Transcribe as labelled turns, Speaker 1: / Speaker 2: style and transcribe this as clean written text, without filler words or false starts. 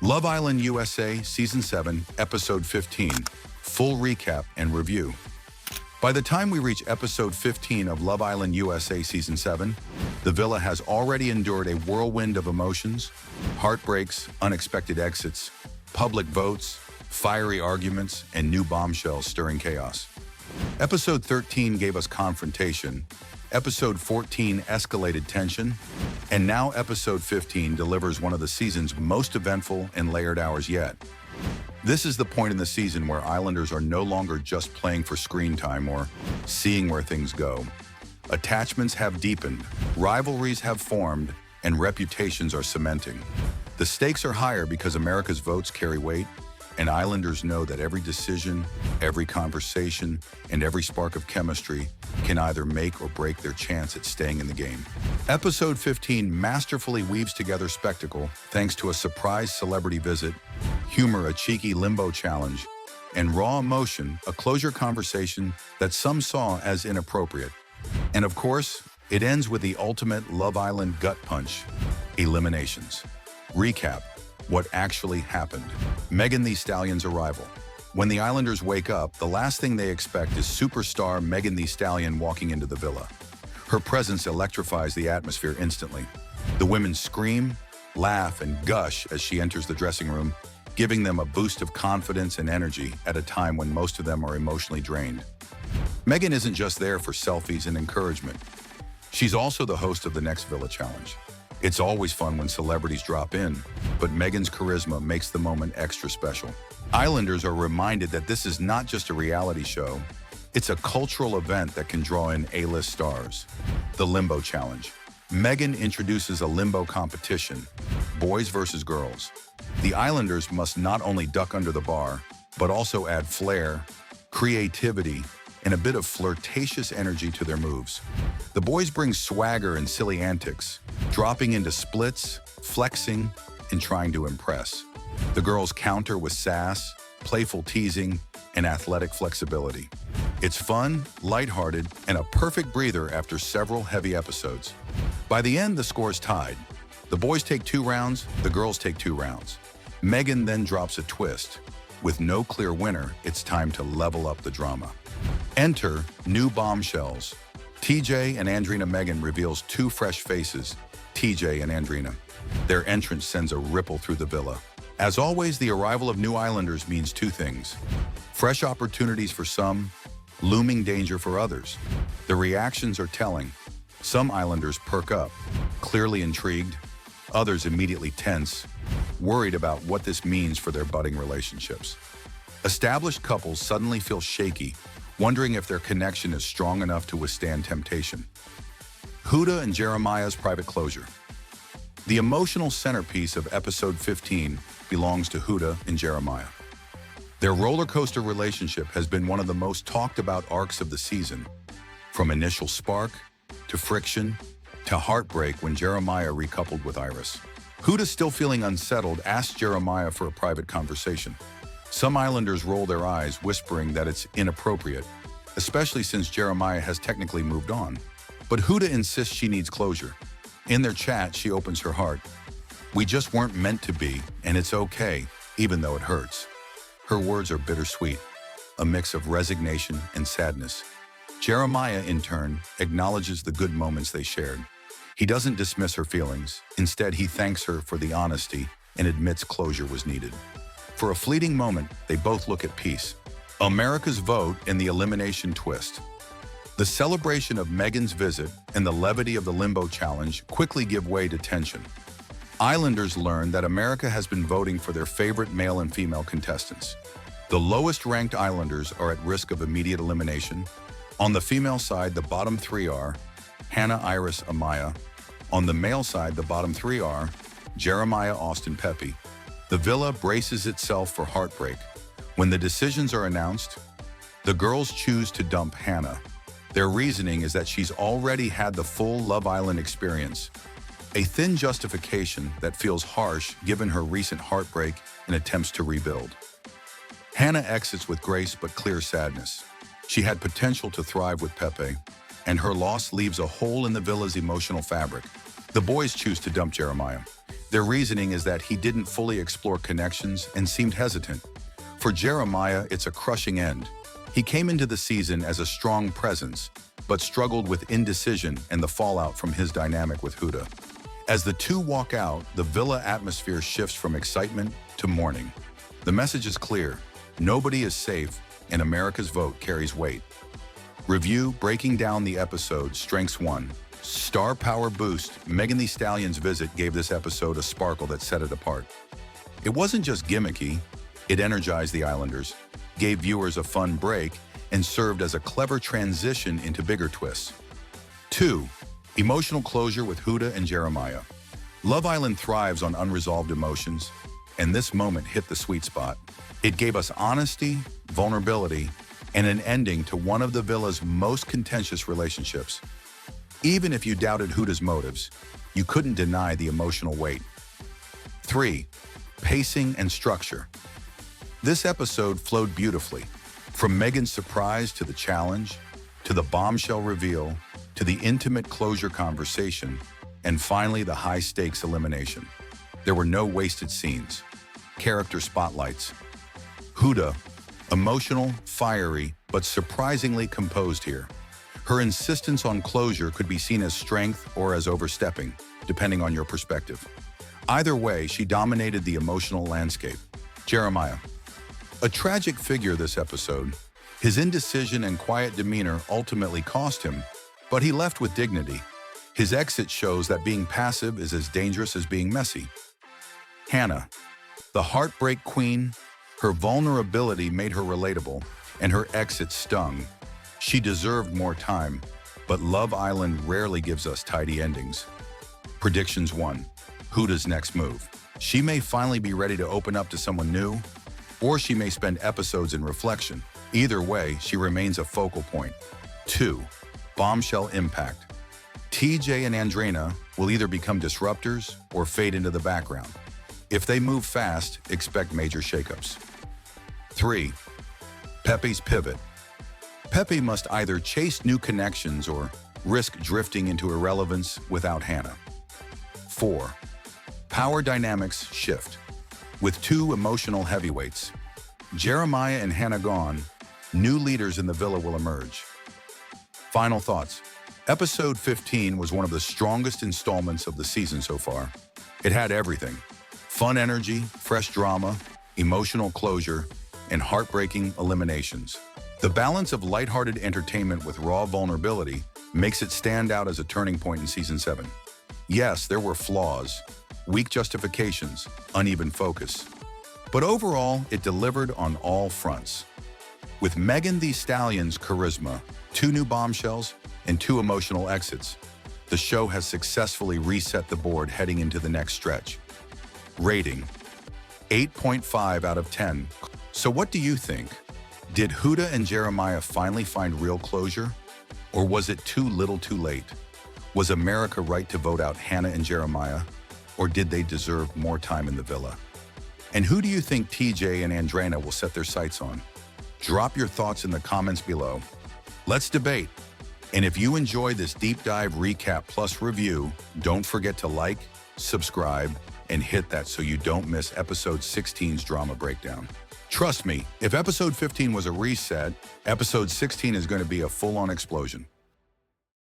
Speaker 1: Love Island USA Season 7, Episode 15. Full recap and review. By the time we reach Episode 15 of Love Island USA Season 7, the villa has already endured a whirlwind of emotions, heartbreaks, unexpected exits, public votes, fiery arguments, and new bombshells stirring chaos. Episode 13 gave us confrontation, Episode 14 escalated tension, and now Episode 15 delivers one of the season's most eventful and layered hours yet. This is the point in the season where Islanders are no longer just playing for screen time or seeing where things go. Attachments have deepened, rivalries have formed, and reputations are cementing. The stakes are higher because America's votes carry weight, and Islanders know that every decision, every conversation, and every spark of chemistry can either make or break their chance at staying in the game. Episode 15 masterfully weaves together spectacle thanks to a surprise celebrity visit, humor, a cheeky limbo challenge, and raw emotion, a closure conversation that some saw as inappropriate. And of course, it ends with the ultimate Love Island gut punch, eliminations. Recap. What actually happened. Megan Thee Stallion's arrival. When the Islanders wake up, the last thing they expect is superstar Megan Thee Stallion walking into the villa. Her presence electrifies the atmosphere instantly. The women scream, laugh, and gush as she enters the dressing room, giving them a boost of confidence and energy at a time when most of them are emotionally drained. Megan isn't just there for selfies and encouragement. She's also the host of the next Villa Challenge. It's always fun when celebrities drop in, but Megan's charisma makes the moment extra special. Islanders are reminded that this is not just a reality show, it's a cultural event that can draw in A-list stars. The Limbo Challenge. Megan introduces a limbo competition, boys versus girls. The Islanders must not only duck under the bar, but also add flair, creativity, and a bit of flirtatious energy to their moves. The boys bring swagger and silly antics, dropping into splits, flexing, and trying to impress. The girls counter with sass, playful teasing, and athletic flexibility. It's fun, lighthearted, and a perfect breather after several heavy episodes. By the end, the score's tied. The boys take 2 rounds, the girls take 2 rounds. Megan then drops a twist. With no clear winner, it's time to level up the drama. Enter new bombshells. TJ and Andrina. Megan reveals 2 fresh faces, TJ and Andrina. Their entrance sends a ripple through the villa. As always, the arrival of new Islanders means 2 things. Fresh opportunities for some, looming danger for others. The reactions are telling. Some Islanders perk up, clearly intrigued. Others immediately tense, worried about what this means for their budding relationships. Established couples suddenly feel shaky, wondering if their connection is strong enough to withstand temptation. Huda and Jeremiah's private closure. The emotional centerpiece of Episode 15 belongs to Huda and Jeremiah. Their roller coaster relationship has been one of the most talked about arcs of the season, from initial spark to friction to heartbreak when Jeremiah recoupled with Iris. Huda, still feeling unsettled, asked Jeremiah for a private conversation. Some Islanders roll their eyes, whispering that it's inappropriate, especially since Jeremiah has technically moved on. But Huda insists she needs closure. In their chat, she opens her heart. "We just weren't meant to be, and it's okay, even though it hurts." Her words are bittersweet, a mix of resignation and sadness. Jeremiah, in turn, acknowledges the good moments they shared. He doesn't dismiss her feelings. Instead, he thanks her for the honesty and admits closure was needed. For a fleeting moment, they both look at peace. America's vote and the elimination twist. The celebration of Megan's visit and the levity of the Limbo Challenge quickly give way to tension. Islanders learn that America has been voting for their favorite male and female contestants. The lowest-ranked Islanders are at risk of immediate elimination. On the female side, the bottom 3 are Hannah, Iris, Amaya. On the male side, the bottom 3 are Jeremiah, Austin, Pepe. The villa braces itself for heartbreak. When the decisions are announced, the girls choose to dump Hannah. Their reasoning is that she's already had the full Love Island experience, a thin justification that feels harsh given her recent heartbreak and attempts to rebuild. Hannah exits with grace but clear sadness. She had potential to thrive with Pepe, and her loss leaves a hole in the villa's emotional fabric. The boys choose to dump Jeremiah. Their reasoning is that he didn't fully explore connections and seemed hesitant. For Jeremiah, it's a crushing end. He came into the season as a strong presence, but struggled with indecision and the fallout from his dynamic with Huda. As the two walk out, the villa atmosphere shifts from excitement to mourning. The message is clear: nobody is safe, and America's vote carries weight. Review breaking down the episode. Strengths 1. Star power boost. Megan Thee Stallion's visit gave this episode a sparkle that set it apart. It wasn't just gimmicky, it energized the Islanders, gave viewers a fun break, and served as a clever transition into bigger twists. 2. Emotional closure with Huda and Jeremiah. Love Island thrives on unresolved emotions, and this moment hit the sweet spot. It gave us honesty, vulnerability, and an ending to one of the villa's most contentious relationships. Even if you doubted Huda's motives, you couldn't deny the emotional weight. 3. Pacing and structure. This episode flowed beautifully, from Megan's surprise to the challenge, to the bombshell reveal, to the intimate closure conversation, and finally the high-stakes elimination. There were no wasted scenes. Character spotlights. Huda, emotional, fiery, but surprisingly composed here. Her insistence on closure could be seen as strength or as overstepping, depending on your perspective. Either way, she dominated the emotional landscape. Jeremiah, a tragic figure this episode. His indecision and quiet demeanor ultimately cost him, but he left with dignity. His exit shows that being passive is as dangerous as being messy. Hannah, the heartbreak queen. Her vulnerability made her relatable, and her exit stung. She deserved more time, but Love Island rarely gives us tidy endings. Predictions 1. Huda's next move. She may finally be ready to open up to someone new, or she may spend episodes in reflection. Either way, she remains a focal point. 2. Bombshell impact. TJ and Andrena will either become disruptors or fade into the background. If they move fast, expect major shakeups. 3. Pepe's pivot. Pepe must either chase new connections or risk drifting into irrelevance without Hannah. 4. Power dynamics shift. With two emotional heavyweights, Jeremiah and Hannah gone, new leaders in the villa will emerge. Final thoughts. Episode 15 was one of the strongest installments of the season so far. It had everything: fun energy, fresh drama, emotional closure, and heartbreaking eliminations. The balance of lighthearted entertainment with raw vulnerability makes it stand out as a turning point in Season 7. Yes, there were flaws, weak justifications, uneven focus. But overall, it delivered on all fronts. With Megan Thee Stallion's charisma, 2 new bombshells, and 2 emotional exits, the show has successfully reset the board heading into the next stretch. Rating: 8.5 out of 10. So what do you think? Did Huda and Jeremiah finally find real closure? Or was it too little too late? Was America right to vote out Hannah and Jeremiah? Or did they deserve more time in the villa? And who do you think TJ and Andrena will set their sights on? Drop your thoughts in the comments below. Let's debate. And if you enjoy this deep dive recap plus review, don't forget to like, subscribe, and hit that so you don't miss episode 16's drama breakdown. Trust me, if episode 15 was a reset, episode 16 is going to be a full-on explosion.